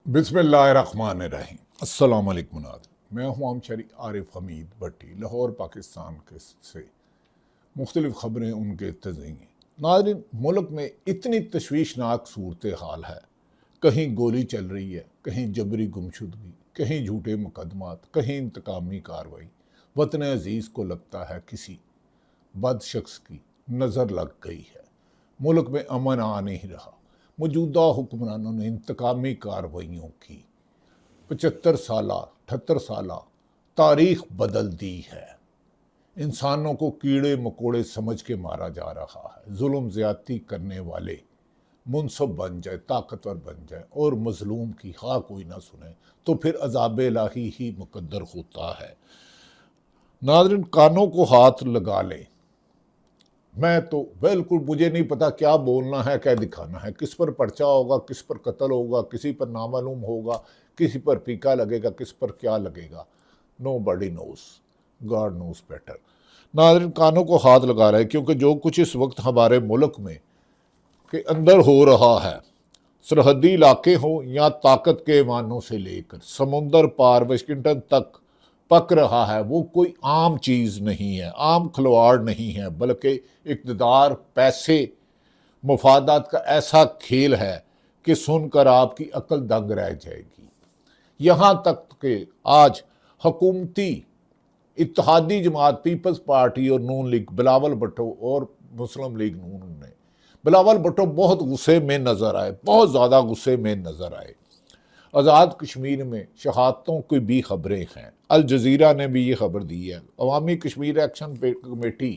बिस्मिल्लाहिर्रहमानिर्रहीम। अस्सलाम वालेकुम नाज़रीन, मैं हूँ आमशरी आरिफ हमीद भट्टी, लाहौर पाकिस्तान के से मुख्तलिफ़ ख़बरें उनके तज़ीं। नाज़रीन, मुल्क में इतनी तशवीशनाक सूरत हाल है, कहीं गोली चल रही है, कहीं जबरी गुमशुदगी, कहीं झूठे मुकदमात, कहीं इंतकामी कार्रवाई। वतन अजीज़ को लगता है किसी बद शख्स की नज़र लग गई है। मुल्क में अमन आ नहीं रहा। मौजूदा हुक्मरानों ने इंतकामी कार्रवाइयों की 75 साल 78 साल तारीख बदल दी है। इंसानों को कीड़े मकोड़े समझ के मारा जा रहा है। जुल्म ज्यादती करने वाले मुनसब बन जाए, ताकतवर बन जाए और मजलूम की हाँ कोई ना सुने तो फिर अजाब इलाही ही मुकद्दर होता है। नाज़रीन, कानों को हाथ लगा लें। मैं तो बिल्कुल, मुझे नहीं पता क्या बोलना है, क्या दिखाना है, किस पर पर्चा होगा, किस पर कत्ल होगा, किसी पर नामालूम होगा, किसी पर फीका लगेगा, किस पर क्या लगेगा। नो बडी नोस, गॉड नोस बेटर। नाज़रीन, कानों को हाथ लगा रहे हैं क्योंकि जो कुछ इस वक्त हमारे मुल्क में के अंदर हो रहा है, सरहदी इलाके हों या ताकत के ऐवानों से लेकर समुंदर पार वाशिंगटन तक पक रहा है, वो कोई आम चीज़ नहीं है, आम खिलवाड़ नहीं है, बल्कि इक़्तिदार, पैसे, मुफादात का ऐसा खेल है कि सुनकर आपकी अक्ल दंग रह जाएगी। यहाँ तक कि आज हुकूमती इत्तेहादी जमात पीपल्स पार्टी और नून लीग, बिलावल भुट्टो और मुस्लिम लीग नून ने, बिलावल भुट्टो बहुत गुस्से में नज़र आए, बहुत ज़्यादा गुस्से में नज़र आए। आज़ाद कश्मीर में शहादतों की भी खबरें हैं। अल जज़ीरा ने भी ये खबर दी है। अवामी कश्मीर एक्शन कमेटी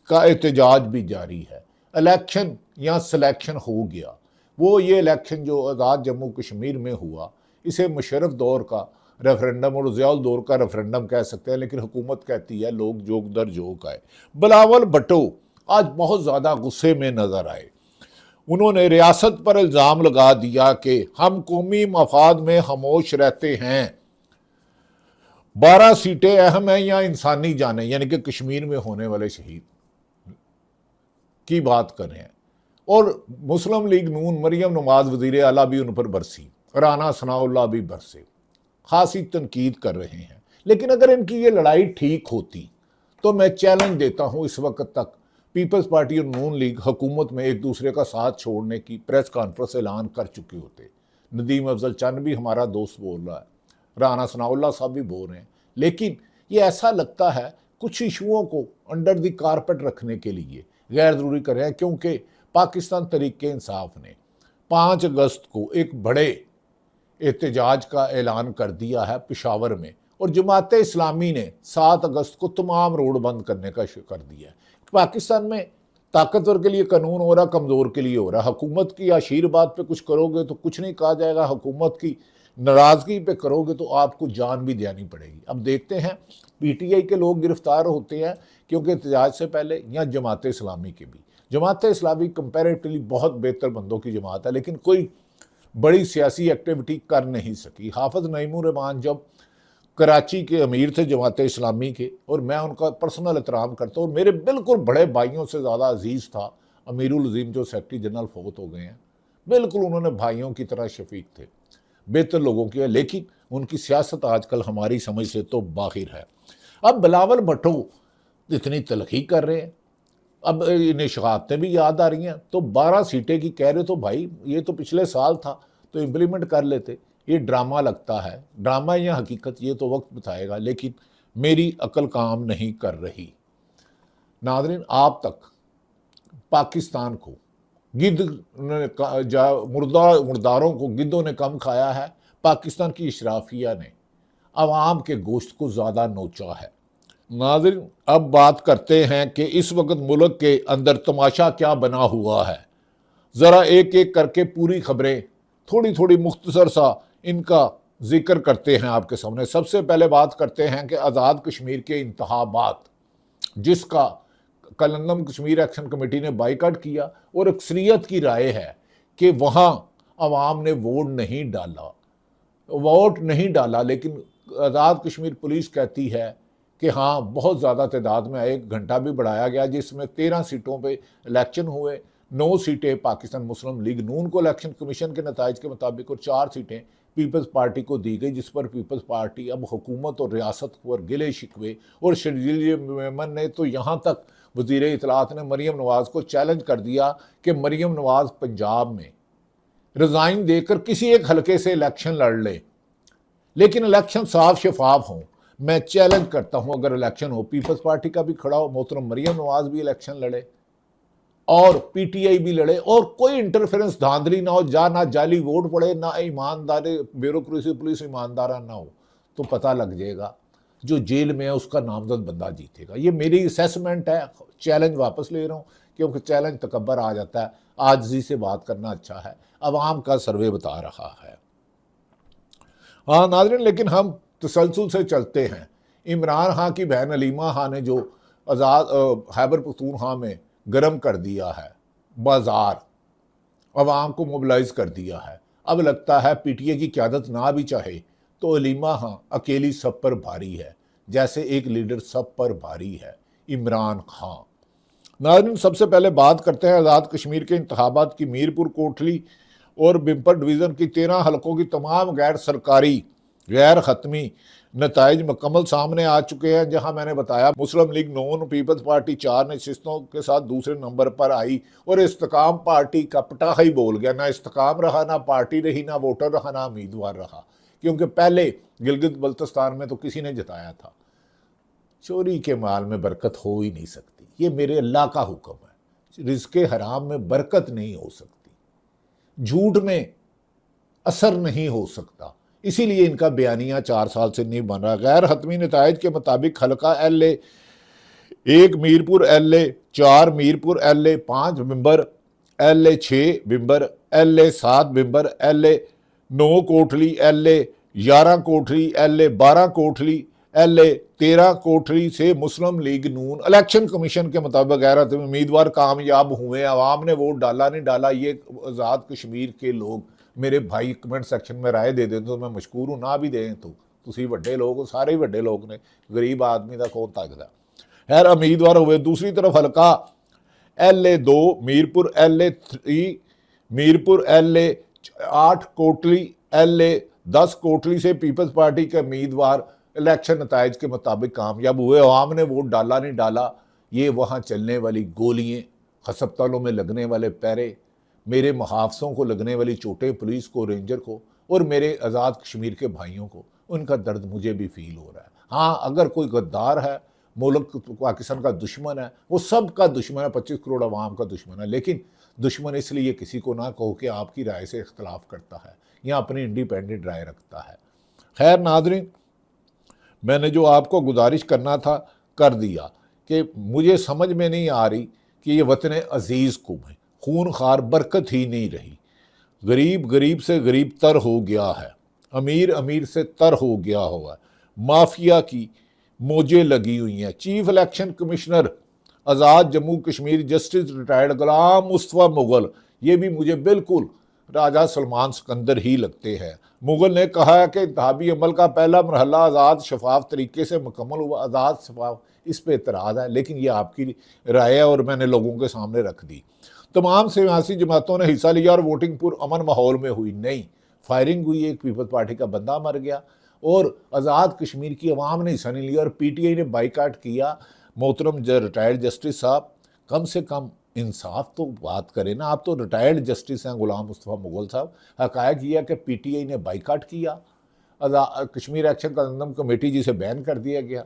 का एहतजाज भी जारी है। इलेक्शन या सिलेक्शन हो गया, वो ये इलेक्शन जो आज़ाद जम्मू कश्मीर में हुआ, इसे मुशर्रफ दौर का रेफरेंडम और ज़ियाउल दौर का रेफरेंडम कह सकते हैं, लेकिन हुकूमत कहती है लोग जोक दर जोक आए। बिलावल भुट्टो आज बहुत ज़्यादा गुस्से में नज़र आए। उन्होंने रियासत पर इल्ज़ाम लगा दिया कि हम कौमी मफाद में खामोश रहते हैं। 12 सीटें अहम हैं या इंसानी जाने, यानी कि कश्मीर में होने वाले शहीद की बात कर रहे हैं। और मुस्लिम लीग नून मरियम नवाज वज़ीर आला भी उन पर बरसी, राना सनाउल्लाह भी बरसे, खासी तनकीद कर रहे हैं। लेकिन अगर इनकी ये लड़ाई ठीक होती तो मैं चैलेंज देता हूँ, इस वक्त तक पीपल्स पार्टी और नून लीग हुकूमत में एक दूसरे का साथ छोड़ने की प्रेस कॉन्फ्रेंस ऐलान कर चुके होते। नदीम अफजल चंद भी हमारा दोस्त बोल रहा है, राना सनाउल्लाह साहब भी बोल रहे हैं। लेकिन ये ऐसा लगता है कुछ इशुओं को अंडर द कारपेट रखने के लिए गैर ज़रूरी कर रहे हैं, क्योंकि पाकिस्तान तरीके इंसाफ ने 5 अगस्त को एक बड़े एहतजाज का ऐलान कर दिया है पेशावर में, और जमात इस्लामी ने 7 अगस्त को तमाम रोड बंद करने का कर दिया है। पाकिस्तान में ताकतवर के लिए कानून हो रहा, कमज़ोर के लिए हो रहा। हुकूमत की आशीर्वाद पे कुछ करोगे तो कुछ नहीं कहा जाएगा, हुकूमत की नाराज़गी पे करोगे तो आपको जान भी देनी पड़ेगी। अब देखते हैं पीटीआई के लोग गिरफ्तार होते हैं क्योंकि एहतजाज से पहले, या जमात इस्लामी के भी। जमात इस्लामी कंपैरेटिवली बहुत बेहतर बंदों की जमात है, लेकिन कोई बड़ी सियासी एक्टिविटी कर नहीं सकी। हाफिज़ नईमुर रहमान जब कराची के अमीर थे जमात इस्लामी के, और मैं उनका पर्सनल एहतराम करता हूँ, और मेरे बिल्कुल बड़े भाइयों से ज़्यादा अजीज़ था अमीरुल अज़ीम, जो सेक्रेटरी जनरल फौत हो गए हैं। बिल्कुल उन्होंने भाइयों की तरह शफीक थे, बेहतर लोगों की, लेकिन उनकी सियासत आजकल हमारी समझ से तो बाहिर है। अब बिलावल भुट्टो इतनी तलखी कर रहे हैं, अब इन्हें शहादतें भी याद आ रही हैं, तो 12 सीटें की कह रहे, तो भाई ये तो पिछले साल था तो इम्प्लीमेंट कर लेते। ये ड्रामा लगता है, ड्रामा या हकीकत ये तो वक्त बताएगा, लेकिन मेरी अकल काम नहीं कर रही। नाज़रीन, आप तक पाकिस्तान को मुर्दारों को गिद्धों ने कम खाया है, पाकिस्तान की इशराफिया ने अवाम के गोश्त को ज़्यादा नोचा है। नाज़रीन, अब बात करते हैं कि इस वक्त मुल्क के अंदर तमाशा क्या बना हुआ है। ज़रा एक एक करके पूरी खबरें थोड़ी थोड़ी मुख्तसर सा इनका जिक्र करते हैं आपके सामने। सबसे पहले बात करते हैं कि आज़ाद कश्मीर के इंतखाबात, जिसका कलंदम कश्मीर एक्शन कमेटी ने बाइकाट किया, और अक्सरियत की राय है कि वहाँ अवाम ने वोट नहीं डाला, लेकिन आज़ाद कश्मीर पुलिस कहती है कि हाँ बहुत ज़्यादा तादाद में आए। 1 घंटा भी बढ़ाया गया, जिसमें 13 सीटों पे इलेक्शन हुए, 9 सीटें पाकिस्तान मुस्लिम लीग नून को इलेक्शन कमीशन के नताइज के मुताबिक और 4 सीटें पीपल्स पार्टी को दी गई, जिस पर पीपल्स पार्टी अब हुकूमत और रियासत पर गिले शिकवे और शर्जील मेमन ने तो यहाँ तक वज़ीर इत्तलात ने मरीम नवाज़ को चैलेंज कर दिया कि मरीम नवाज़ पंजाब में रिज़ाइन देकर किसी एक हलके से इलेक्शन लड़ ले, लेकिन इलेक्शन साफ शफाफ हों। मैं चैलेंज करता हूं अगर इलेक्शन हो पीपल्स पार्टी का भी खड़ा हो, मोहतरम मरीम नवाज भी इलेक्शन लड़े और पीटीआई भी लड़े और कोई इंटरफेरेंस धांधली ना हो, ना जाली वोट पड़े, ना ईमानदारी ब्यूरोक्रेसी पुलिस ईमानदारा ना हो, तो पता लग जाएगा जो जेल में है उसका नामजद बंदा जीतेगा। ये मेरी असेसमेंट है, चैलेंज वापस ले रहा हूँ क्योंकि चैलेंज तकब्बर आ जाता है, आजिज़ी से बात करना अच्छा है, अवाम का सर्वे बता रहा है। हाँ नाज़रीन, लेकिन हम तसलसल से चलते हैं। इमरान खां की बहन अलीमा खां ने जो आज़ाद खैबर पख्तूनख्वा में गर्म कर दिया है, बाजार अवाम को मोबिलाइज कर दिया है। अब लगता है पीटीए की क़यादत ना भी चाहे तो अलीमा खां अकेली सब पर भारी है, जैसे एक लीडर सब पर भारी है, इमरान खां। नाज़रीन, सबसे पहले बात करते हैं आज़ाद कश्मीर के इंतखाबात की। मीरपुर कोटली और बिम्पर डिवीज़न की 13 हलकों की तमाम गैर सरकारी गैर ख़त्मी नताइज मुकम्मल सामने आ चुके हैं, जहां मैंने बताया मुस्लिम लीग नून पीपल्स पार्टी 4 नशिस्तों के साथ दूसरे नंबर पर आई और इस्तेकाम पार्टी का पटाखा ही बोल गया। ना इस्तेकाम रहा, ना पार्टी रही, ना वोटर रहा, ना उम्मीदवार रहा, क्योंकि पहले गिलगित बल्तिस्तान में तो किसी ने जताया था चोरी के माल में बरकत हो ही नहीं सकती। ये मेरे अल्लाह का हुक्म है, रिज़्क़े हराम में बरकत नहीं हो सकती, झूठ में असर नहीं हो सकता, इसीलिए इनका बयानिया 4 साल से नहीं बन रहा। गैर हतमी नताइज के मुताबिक हल्का LA 1 Mirpur, LA 4 Mirpur, LA 5 बिम्बर, LA 6 बिम्बर, LA 7 बिम्बर, LA 9 Kotli, LA 11 Kotli, LA 12 Kotli, LA 13 Kotli से मुस्लिम लीग नून इलेक्शन कमीशन के मुताबिक गैर हतमी उम्मीदवार कामयाब हुए। आवाम ने वोट डाला नहीं डाला, ये आज़ाद कश्मीर के लोग मेरे भाई कमेंट सेक्शन में राय दे दें तो मैं मशकूर हूँ, ना भी दें तो तुसी वड्डे लोग, सारे ही वड्डे लोग ने, गरीब आदमी का कौन तकदा। खैर उम्मीदवार हुए। दूसरी तरफ हल्का LA 2 Mirpur, LA 3 Mirpur, LA 8 Kotli, LA 10 Kotli से पीपल्स पार्टी के उम्मीदवार इलेक्शन नताइज के मुताबिक कामयाब हुए। आवाम ने वोट डाला नहीं डाला, ये वहाँ चलने वाली गोलियाँ, हस्पतालों में लगने वाले पैरे, मेरे मुहाफ़िज़ों को लगने वाली चोटें, पुलिस को, रेंजर को और मेरे आज़ाद कश्मीर के भाइयों को, उनका दर्द मुझे भी फील हो रहा है। हाँ, अगर कोई गद्दार है, मुल्क पाकिस्तान का दुश्मन है, वो सब का दुश्मन है, 25 करोड़ आवाम का दुश्मन है, लेकिन दुश्मन इसलिए किसी को ना कहो कि आपकी राय से इख्तलाफ करता है या अपनी इंडिपेंडेंट राय रखता है। खैर नाज़रीन, मैंने जो आपको गुजारिश करना था कर दिया कि मुझे समझ में नहीं आ रही कि ये वतन अजीज़ को में खून खार बरकत ही नहीं रही। गरीब गरीब से गरीब तर हो गया है, अमीर अमीर से तर हो गया हुआ, माफिया की मौजें लगी हुई हैं। चीफ इलेक्शन कमिश्नर आज़ाद जम्मू कश्मीर जस्टिस रिटायर्ड गुलाम मुस्तफ़ा मुग़ल, ये भी मुझे बिल्कुल राजा सलमान सिकंदर ही लगते हैं। मुग़ल ने कहा है कि इंतखाबी अमल का पहला मरहला आज़ाद शफाफ तरीके से मुकम्मल हुआ। आज़ाद शफाफ, इस पर एतराज़ है, लेकिन ये आपकी राय है और मैंने लोगों के सामने रख दी। तमाम सियासी जमातों ने हिस्सा लिया और वोटिंग पूर अमन माहौल में हुई। नहीं, फायरिंग हुई, एक पीपल्स पार्टी का बंदा मर गया और आज़ाद कश्मीर की आवाम ने हिस्सा नहीं लिया और पीटीआई ने बाइकाट किया। मोहतरम रिटायर्ड जस्टिस साहब, कम से कम इंसाफ तो बात करें ना, आप तो रिटायर्ड जस्टिस हैं गुलाम मुस्तफ़ा मुग़ल साहब। हक़ायक़ यह कि पीटीआई ने बाइकाट किया, कश्मीर एक्शन कंजम कमेटी जिसे बैन कर दिया गया,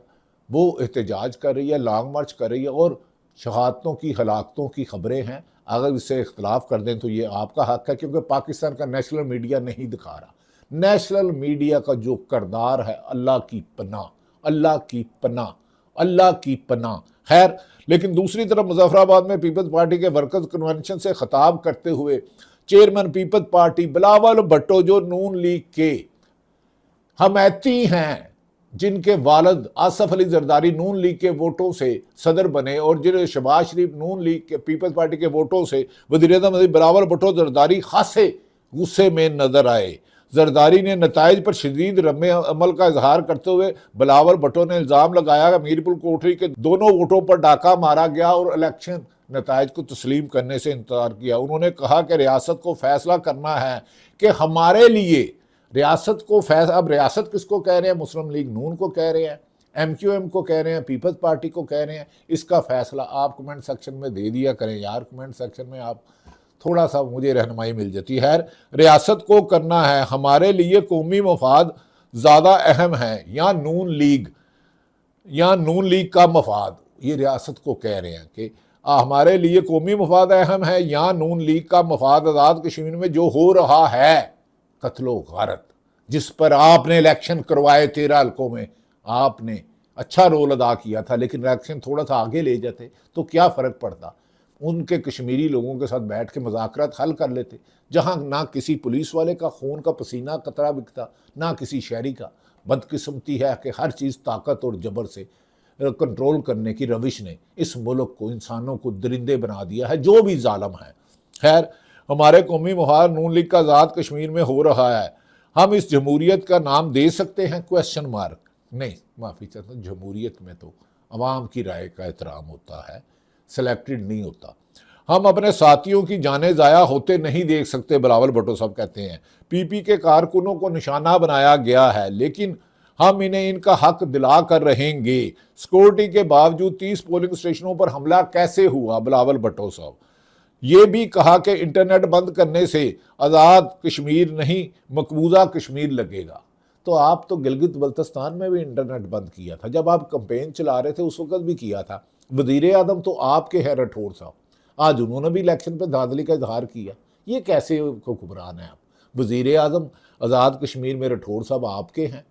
वो एहतजाज कर रही है, लॉन्ग मार्च कर रही है और शहादतों की हलाकतों की खबरें हैं। अगर इससे इख्तलाफ कर दें तो ये आपका हक़ है, क्योंकि पाकिस्तान का नेशनल मीडिया नहीं दिखा रहा। नेशनल मीडिया का जो किरदार है, अल्लाह की पनाह, अल्लाह की पनाह, अल्लाह की पनाह। खैर, लेकिन दूसरी तरफ मुजफ्फराबाद में पीपल्स पार्टी के वर्कर्स कन्वेंशन से खिताब करते हुए chairman peoples party Bilawal Bhutto, जो नून लीग के हमायती हैं, जिनके वालिद आसफ अली जरदारी नून लीग के वोटों से सदर बने और जिन्हें शहबाज शरीफ नून लीग के पीपल्स पार्टी के वोटों से वज़ीर-ए-आज़म बिलावल भुट्टो जरदारी खासे गुस्से में नजर आए। जरदारी ने नताइज पर शदीद रद्द अमल का इजहार करते हुए बिलावल भुट्टो ने इल्ज़ाम लगाया कि मीरपुर कोटली के दोनों वोटों पर डाका मारा गया और इलेक्शन नतायज को तस्लीम करने से इंतजार किया। उन्होंने कहा कि रियासत को फैसला करना है कि हमारे लिए रियासत को फैसला, अब रियासत किसको कह रहे हैं, मुस्लिम लीग नून को कह रहे हैं, MQM को कह रहे हैं, पीपल्स पार्टी को कह रहे हैं, इसका फैसला आप कमेंट सेक्शन में दे दिया करें यार। कमेंट सेक्शन में आप थोड़ा सा मुझे रहनुमाई मिल जाती है। रियासत को करना है, हमारे लिए कौमी मफाद ज़्यादा अहम है या नून लीग का मफाद, ये रियासत को कह रहे हैं कि हमारे लिए कौमी मफाद अहम है या नून लीग का मफाद। आज़ाद कश्मीर में जो हो रहा है कत्लो गारत, जिस पर आपने इलेक्शन करवाए 13 हल्कों में, आपने अच्छा रोल अदा किया था, लेकिन इलेक्शन थोड़ा सा आगे ले जाते तो क्या फ़र्क पड़ता। उनके कश्मीरी लोगों के साथ बैठ के मुज़ाकरात हल कर लेते, जहाँ ना किसी पुलिस वाले का खून का पसीना कतरा बिकता, ना किसी शहरी का। बदकिस्मती है कि हर चीज़ ताकत और जबर से कंट्रोल करने की रविश ने इस मुल्क को, इंसानों को दरिंदे बना दिया है, जो भी जालम है। खैर, हमारे कौमी मुहार नून लीग का आज़ाद कश्मीर में हो रहा है, हम इस जमहूरियत का नाम दे सकते हैं? Question mark. नहीं, माफ़ी चाहता हूँ, जमहूरियत में तो अवाम की राय का एहतराम होता है, सेलेक्टेड नहीं होता। हम अपने साथियों की जानें ज़ाया होते नहीं देख सकते, बिलावल भुट्टो साहब कहते हैं। PP के कारकुनों को निशाना बनाया गया है, लेकिन हम इन्हें इनका हक दिला कर रहेंगे। सिक्योरिटी के बावजूद 30 पोलिंग स्टेशनों पर हमला कैसे हुआ? बिलावल भुट्टो साहब। ये भी कहा कि इंटरनेट बंद करने से आज़ाद कश्मीर नहीं मकबूजा कश्मीर लगेगा। तो आप तो गिलगित बल्तिस्तान में भी इंटरनेट बंद किया था, जब आप कैंपेन चला रहे थे उस वक्त भी किया था। वज़ीर आज़म तो आपके हैं राठौर साहब, आज उन्होंने भी इलेक्शन पर धांधली का इजहार किया। ये कैसे हुक्मरान है आप? वज़ीर आज़म आज़ाद कश्मीर में राठौर साहब आपके हैं,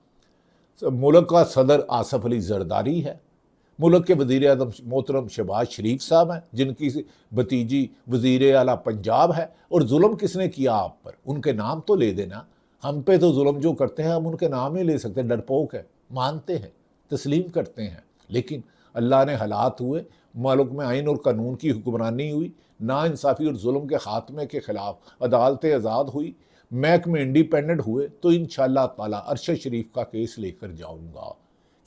मुल्क का सदर आसफ अली जरदारी है, मुल्क के वज़ीर आज़म मोहतरम शहबाज शरीफ साहब हैं, जिनकी भतीजी वज़ीर आला पंजाब है। और जुल्म किसने किया आप पर? उनके नाम तो ले देना। हम पे तो जुल्म जो करते हैं हम उनके नाम नहीं ले सकते, डरपोक है, मानते हैं, तस्लीम करते हैं। लेकिन अल्लाह ने हालात हुए, मुल्क में आइन और कानून की हुक्मरानी हुई, नाइंसाफ़ी और जुल्म के खात्मे के ख़िलाफ़ अदालतें आज़ाद हुई, महकमे इंडिपेंडेंट हुए, तो इंशाअल्लाह ताला अरशद शरीफ का केस लेकर जाऊँगा,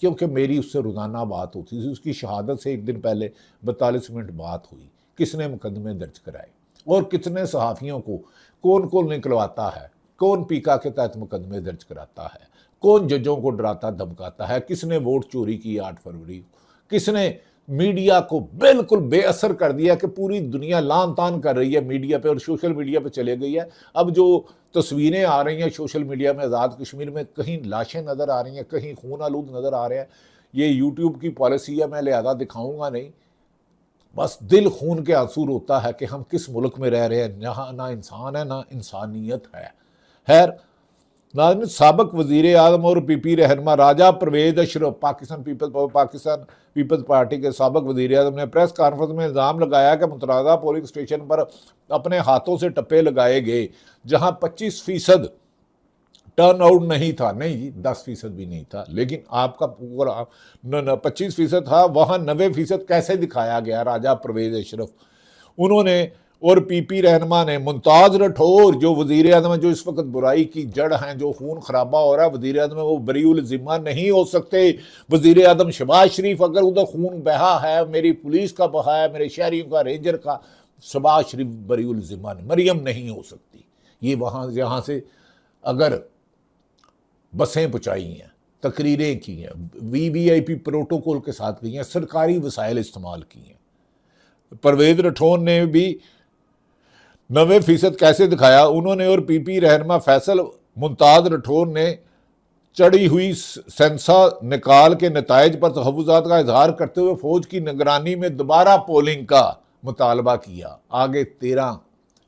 क्योंकि मेरी उससे रोज़ाना बात होती थी। उसकी शहादत से एक दिन पहले 42 मिनट बात हुई। किसने मुकदमे दर्ज कराए और कितने सहाफ़ियों को कौन कौन निकलवाता है, कौन पीका के तहत मुकदमे दर्ज कराता है, कौन जजों को डराता धमकाता है, किसने वोट चोरी की 8 फरवरी को, किसने मीडिया को बिल्कुल बेअसर कर दिया कि पूरी दुनिया लान तान कर रही है मीडिया पे और सोशल मीडिया पे चले गई है। अब जो तस्वीरें आ रही हैं सोशल मीडिया में आज़ाद कश्मीर में, कहीं लाशें नज़र आ रही हैं, कहीं खून आलूद नज़र आ रहे हैं। ये यूट्यूब की पॉलिसी है, मैं लिहाजा दिखाऊंगा नहीं। बस दिल खून के आंसू रोता है कि हम किस मुल्क में रह रहे हैं, जहाँ ना इंसान है ना इंसानियत है। खैर नाज़रीन, साबिक वज़ीर आज़म और PP रहनुमा राजा परवेज़ अशरफ पाकिस्तान पीपल्स पार्टी के साबिक वज़ीर आज़म ने प्रेस कॉन्फ्रेंस में इल्ज़ाम लगाया कि मुतरादा पोलिंग स्टेशन पर अपने हाथों से टप्पे लगाए गए, जहां 25% टर्न आउट नहीं था। नहीं जी, 10% भी नहीं था, लेकिन आपका पूरा 25% था, वहाँ 90% कैसे दिखाया गया? राजा परवेज़ अशरफ उन्होंने और PP रहनुमा ने मुमताज़ राठौर जो वज़ीर आज़म है, जो इस वक्त बुराई की जड़ हैं, जो खून खराबा हो रहा है, वज़ीर आज़म है, वो बरीउल ज़िम्मा नहीं हो सकते। वज़ीर आज़म शहबाज शरीफ, अगर उधर खून बहा है, मेरी पुलिस का बहा है, मेरे शहरियों का, रेंजर का, शहबाज शरीफ बरीउल ज़िम्मा मरियम नहीं हो सकती। ये वहाँ यहाँ से अगर बसें पहुँचाई हैं, तकरीरें की हैं, VVIP प्रोटोकॉल के साथ गई हैं, सरकारी वसाइल इस्तेमाल की हैं। परवेज़ राठौर ने भी 90% कैसे दिखाया? उन्होंने और PP रहनुमा फैसल मुमताज़ राठौर ने चढ़ी हुई सेंसा निकाल के नताइज पर तहफ़्फ़ुज़ात का इजहार करते हुए फौज की निगरानी में दोबारा पोलिंग का मुतालबा किया। आगे 13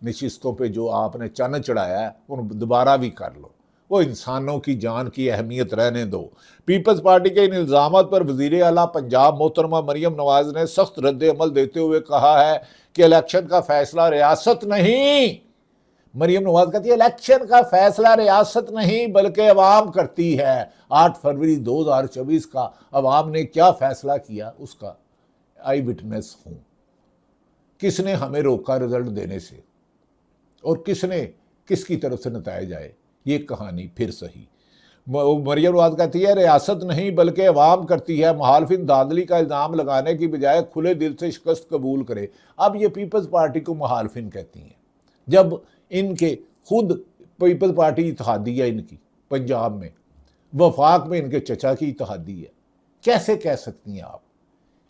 नशिस्तों पे जो आपने चन्न चढ़ाया है उन दोबारा भी कर लो, वो इंसानों की जान की अहमियत रहने दो। पीपल्स पार्टी के इन इल्ज़ामात पर वज़ीर आला पंजाब मोहतरमा मरियम नवाज ने सख्त रद्द अमल देते हुए कहा है कि इलेक्शन का फैसला रियासत नहीं, मरियम नवाज कहती है इलेक्शन का फैसला रियासत नहीं बल्कि अवाम करती है। 8 फरवरी 2024 का अवाम ने क्या फैसला किया उसका आई विटनेस हूं। किसने हमें रोका रिजल्ट देने से और किसने किसकी तरफ से नतायज आए, ये कहानी फिर सही। मरियम नवाज कहती है रियासत नहीं बल्कि अवाम करती है, मुखालिफिन धांधली का इल्ज़ाम लगाने की बजाय खुले दिल से शिकस्त कबूल करे। अब ये पीपल्स पार्टी को मुखालिफिन कहती हैं, जब इनके खुद पीपल्स पार्टी इत्तेहादी है, इनकी पंजाब में वफाक में इनके चचा की इत्तेहादी है। कैसे कह सकती हैं आप?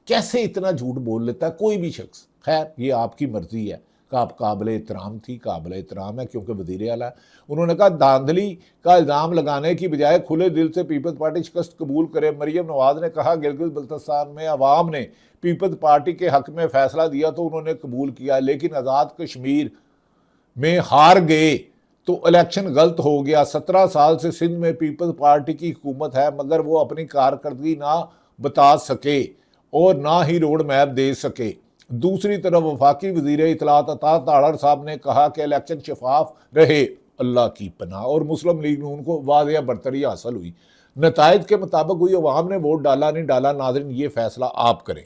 कैसे इतना झूठ बोल लेता है कोई भी शख्स? खैर ये आपकी मर्जी है कि आप काबिल एहतराम थी, काबिल एहतराम है क्योंकि वज़ीर आला। उन्होंने कहा धांधली का इल्ज़ाम लगाने की बजाय खुले दिल से पीपल्स पार्टी शिकस्त कबूल करे। मरियम नवाज ने कहा गिलगित बल्तिस्तान में अवाम ने पीपल्स पार्टी के हक में फैसला दिया तो उन्होंने कबूल किया, लेकिन आज़ाद कश्मीर में हार गए तो इलेक्शन गलत हो गया। 17 साल से सिंध में पीपल्स पार्टी की हुकूमत है, मगर वो अपनी कारकर्दगी ना बता सके और ना ही रोड मैप दे सके। दूसरी तरफ वफाकी वज़ीर इत्तलात अता ताड़र साहब ने कहा कि इलेक्शन शफाफ रहे, अल्लाह की पनाह, और मुस्लिम लीग नून को वाज़ेह बरतरी हासिल हुई। नताइज के मुताबिक हुई, अवाम ने वोट डाला नहीं डाला, नाज़रीन ये फैसला आप करें।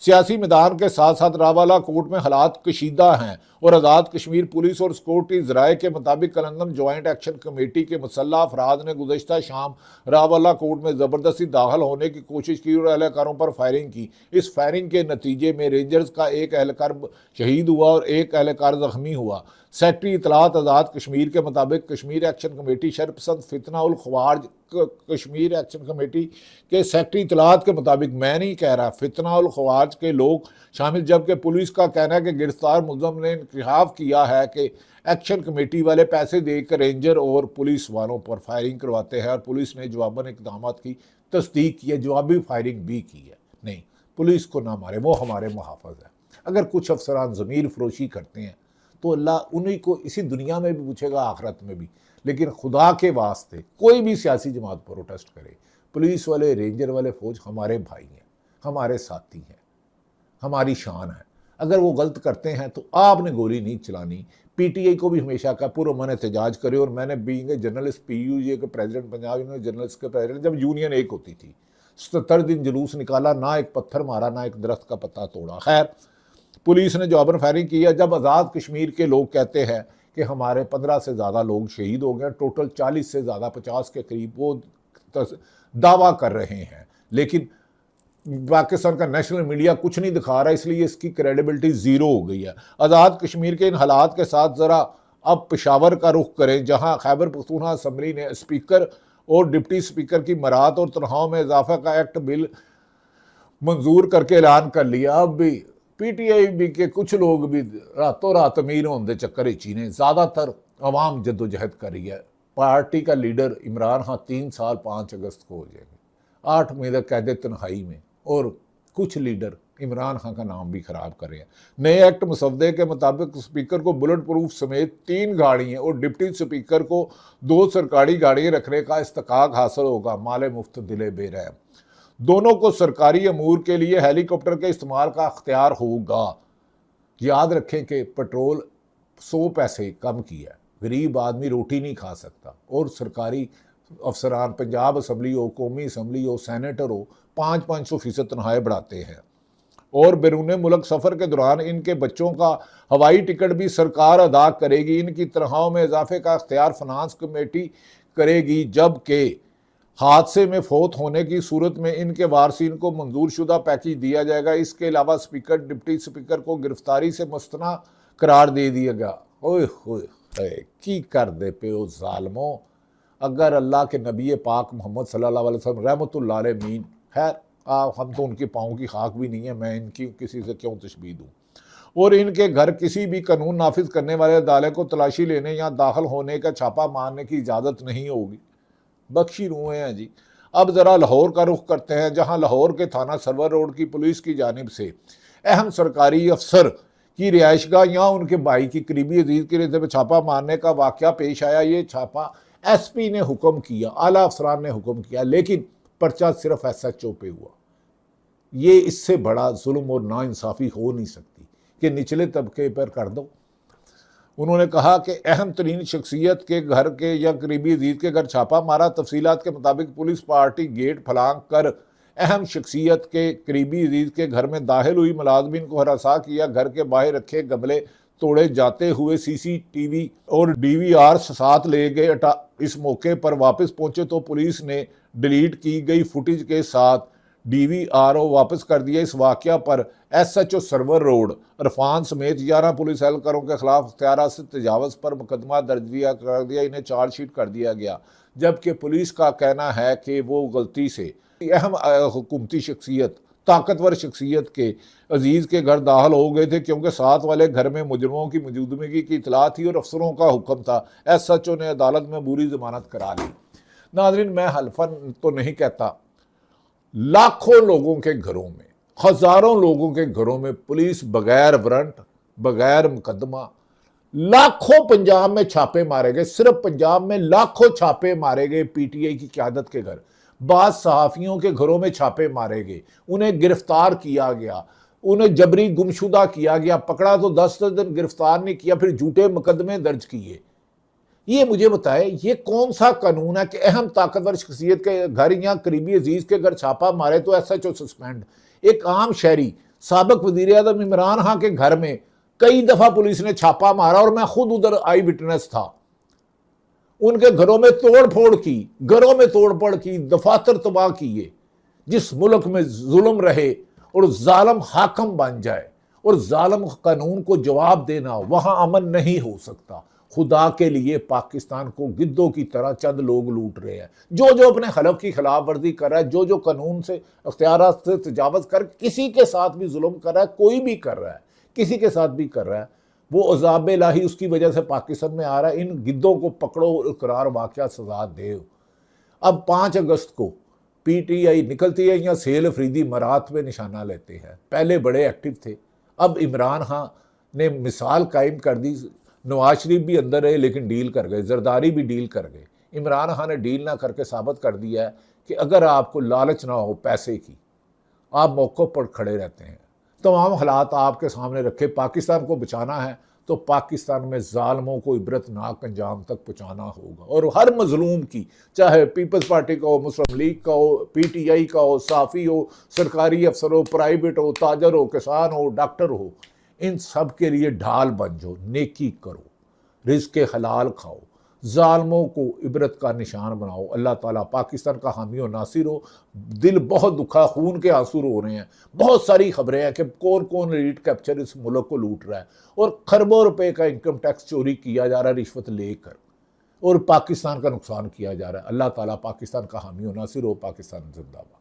सियासी मैदान के साथ साथ रावाला कोर्ट में हालात कशीदा हैं और आज़ाद कश्मीर पुलिस और सिक्योरिटी ज़राए के मुताबिक कलंदम ज्वाइंट एक्शन कमेटी के मुसल्लह अफराद ने गुज़श्ता शाम रावाला कोर्ट में ज़बरदस्ती दाखिल होने की कोशिश की और एहलकारों पर फायरिंग की। इस फायरिंग के नतीजे में रेंजर्स का एक एहलकार शहीद हुआ और एक एहलकार ज़ख्मी हुआ। सेक्रेटरी इत्तलात आज़ाद कश्मीर के मुताबिक कश्मीर एक्शन कमेटी शरपसंद फितना उल ख्वार्ज कश्मीर एक्शन कमेटी के सेक्रेटरी इत्तलात के मुताबिक, मैं नहीं कह रहा, फितना उल ख्वार्ज के लोग शामिल, जबकि पुलिस का कहना है कि गिरफ्तार मुलज़म ने इंकशाफ किया है कि एक्शन कमेटी वाले पैसे देकर रेंजर और पुलिस वालों पर फायरिंग करवाते हैं और पुलिस ने जवाबन इक़दामात की तस्दीक की है, जवाबी फायरिंग भी की है। नहीं, पुलिस को ना मारे, वो हमारे मुहाफ़िज़ है। अगर कुछ अफसरान ज़मीर फरोशी करते हैं तो अल्लाह उन्हीं को इसी दुनिया में भी पूछेगा, आखिरत में भी। लेकिन खुदा के वास्ते कोई भी सियासी जमात प्रोटेस्ट करे, पुलिस वाले, रेंजर वाले, फौज हमारे भाई हैं, हमारे साथी हैं, हमारी शान है। अगर वो गलत करते हैं तो आपने गोली नहीं चलानी। पीटीआई को भी हमेशा का पुरअमन एहतजाज करे। और मैंने बीइंग ए जर्नलिस्ट, पीयूजे के प्रेसिडेंट, पंजाब यूनियन जर्नलिस्ट के प्रेसिडेंट, जब यूनियन एक होती थी, 77 दिन जुलूस निकाला, ना एक पत्थर मारा, ना एक दरख्त का पत्ता तोड़ा। खैर पुलिस ने जवाबन फायरिंग की है। जब आज़ाद कश्मीर के लोग कहते हैं कि हमारे 15 से ज़्यादा लोग शहीद हो गए, टोटल 40 से ज़्यादा, 50 के करीब वो दावा कर रहे हैं, लेकिन पाकिस्तान का नेशनल मीडिया कुछ नहीं दिखा रहा, इसलिए इसकी क्रेडिबिलिटी ज़ीरो हो गई है। आज़ाद कश्मीर के इन हालात के साथ ज़रा अब पेशावर का रुख करें, जहाँ खैबर पख्तूनख्वा असम्बली ने स्पीकर और डिप्टी स्पीकर की मरात और तनख्वाहों में इजाफा का एक्ट बिल मंजूर करके ऐलान कर लिया। अब भी पीटीआई भी के कुछ लोग भी रातों रात अमीर होने चक्कर ही ने ज़्यादातर अवाम जद्दोजहद कर रही है। पार्टी का लीडर इमरान खान 3 साल 5 अगस्त को हो जाएंगे, 8 मई तक कैद तन्हाई में, और कुछ लीडर इमरान खान का नाम भी खराब कर रहे हैं। नए एक्ट मसवदे के मुताबिक स्पीकर को बुलेट प्रूफ समेत 3 गाड़ियाँ और डिप्टी स्पीकर को 2 सरकारी गाड़ियाँ रखने का इस्तकाक हासिल होगा। माले मुफ्त दिले बेरहम, दोनों को सरकारी अमूर के लिए हेलीकॉप्टर के इस्तेमाल का अख्तियार होगा। याद रखें कि पेट्रोल 100 पैसे कम किया, गरीब आदमी रोटी नहीं खा सकता, और सरकारी अफसरान, पंजाब असम्बली हो, कौमी असम्बली हो, सैनेटर हो, 500-500% तनख्वाहें बढ़ाते हैं। और बैरून मुल्क सफ़र के दौरान इनके बच्चों का हवाई टिकट भी सरकार अदा करेगी। इनकी तनख्वाहों में इजाफे का अख्तियार फाइनेंस कमेटी करेगी, जबकि हादसे में फौत होने की सूरत में इनके वारसीन को मंजूर शुदा पैकेज दिया जाएगा। इसके अलावा स्पीकर, डिप्टी स्पीकर को गिरफ्तारी से मुस्तना करार दे दिया गया। ओए होए की कर दे पे ओ ज़ालिमों। अगर अल्लाह के नबी पाक मोहम्मद सल्लल्लाहु अलैहि वसल्लम रहमतुल्लाह अलैहि, खैर हम तो उनके पाँव की खाक भी नहीं है, मैं इनकी किसी से क्यों तशबीह दूँ। और इनके घर किसी भी कानून नाफिज करने वाले अदालत को तलाशी लेने या दाखिल होने का छापा मारने की इजाज़त नहीं होगी। बख्शी रुए हैं जी। अब ज़रा लाहौर का रुख करते हैं, जहां लाहौर के थाना सरवर रोड की पुलिस की जानिब से अहम सरकारी अफसर की रिहाइशगाह या उनके भाई की करीबी अजीज़ के लिए छापा मारने का वाक़या पेश आया। ये छापा एसपी ने हुक्म किया, आला अफसरान ने हुक्म किया, लेकिन पर्चा सिर्फ SHO पे हुआ। ये इससे बड़ा जुल्म और नाइंसाफ़ी हो नहीं सकती कि निचले तबके पर कर दो। उन्होंने कहा कि अहम तरीन शख्सियत के घर के या करीबी अजीज़ के घर छापा मारा। तफसीलात के मुताबिक पुलिस पार्टी गेट फलांग कर अहम शख्सियत के करीबी अजीज़ के घर में दाखिल हुई, मुलाजमीन को हरासा किया, घर के बाहर रखे गमले तोड़े जाते हुए सीसीटीवी और डीवीआर साथ ले गए। इस मौके पर वापस पहुंचे तो पुलिस ने डिलीट की गई फुटेज के साथ डीवीआर वापस कर दिया। इस वाकया पर एसएचओ सर्वर रोड इरफान समेत 11 पुलिस एहलकारों के खिलाफ इख्तियार से तजावज़ पर मुकदमा दर्ज कर दिया, इन्हें चार्जशीट कर दिया गया। जबकि पुलिस का कहना है कि वो गलती से अहम हुकूमती शख्सियत, ताकतवर शख्सियत के अजीज़ के घर दाखिल हो गए थे, क्योंकि साथ वाले घर में मुजरमों की मौजूदगी की इतला थी और अफसरों का हुक्म था। एसएचओ ने अदालत में पूरी जमानत करा ली। नाज़रीन, मैं हल्फन तो नहीं कहता, लाखों लोगों के घरों में, हजारों लोगों के घरों में पुलिस बगैर वारंट, बगैर मुकदमा, लाखों पंजाब में छापे मारे गए। सिर्फ पंजाब में लाखों छापे मारे गए पीटीआई की क़यादत के घर। बाद सहाफ़ियों के घरों में छापे मारे गए, उन्हें गिरफ्तार किया गया, उन्हें जबरी गुमशुदा किया गया। पकड़ा तो 10 दिन, गिरफ्तार नहीं किया, फिर झूठे मुकदमे दर्ज किए। ये मुझे बताए, ये कौन सा कानून है कि अहम ताकतवर शख्सियत के घर या करीबी अजीज के घर छापा मारे तो एसएचओ सस्पेंड। एक आम शहरी साबिक वजीर आज़म इमरान खान के घर में कई दफा पुलिस ने छापा मारा और मैं खुद उधर आई विटनेस था। उनके घरों में तोड़ फोड़ की, घरों में तोड़ फोड़ की, दफातर तबाह किए। जिस मुल्क में जुल्म रहे और जालिम हाकम बन जाए और जालिम कानून को जवाब देना, वहां अमन नहीं हो सकता। खुदा के लिए पाकिस्तान को गिद्धों की तरह चंद लोग लूट रहे हैं। जो जो अपने हलफ की खिलाफ वर्जी कर रहा है, जो जो कानून से अख्तियार से तजावज़ कर किसी के साथ भी जुल्म कर रहा है, कोई भी कर रहा है, किसी के साथ भी कर रहा है, वो अज़ाब इलाही उसकी वजह से पाकिस्तान में आ रहा है। इन गिद्धों को पकड़ो और इकरार वाक़या सजा दे। अब 5 अगस्त को पीटीआई निकलती है या सेल अफरीदी मरात में निशाना लेते हैं। पहले बड़े एक्टिव थे, अब इमरान खान ने मिसाल कायम कर दी। नवाज शरीफ भी अंदर रहे लेकिन डील कर गए, जरदारी भी डील कर गए। इमरान खान ने डील ना करके साबित कर दिया है कि अगर आपको लालच ना हो पैसे की, आप मौक़ों पर खड़े रहते हैं। तमाम हालात आपके सामने रखे, पाकिस्तान को बचाना है तो पाकिस्तान में जालमों को इबरतनाक अंजाम तक पहुँचाना होगा। और हर मजलूम की, चाहे पीपल्स पार्टी का हो, मुस्लिम लीग का हो, पीटीआई का हो, साफ़ी हो, सरकारी अफसर हो, प्राइवेट हो, ताजर हो, किसान हो, डॉक्टर हो, इन सब के लिए ढाल बन जाओ, नेकी करो, रिज़्क़ हलाल खाओ, जालमों को इबरत का निशान बनाओ। अल्लाह ताला पाकिस्तान का हामी और नासिर हो। दिल बहुत दुखा, खून के आंसू रो रहे हैं। बहुत सारी खबरें हैं कि कौन कौन एलीट कैप्चर इस मुल्क को लूट रहा है और खरबों रुपए का इनकम टैक्स चोरी किया जा रहा है रिश्वत लेकर, और पाकिस्तान का नुकसान किया जा रहा है। अल्लाह ताला पाकिस्तान का हामी और नासिर हो। पाकिस्तान जिंदाबाद।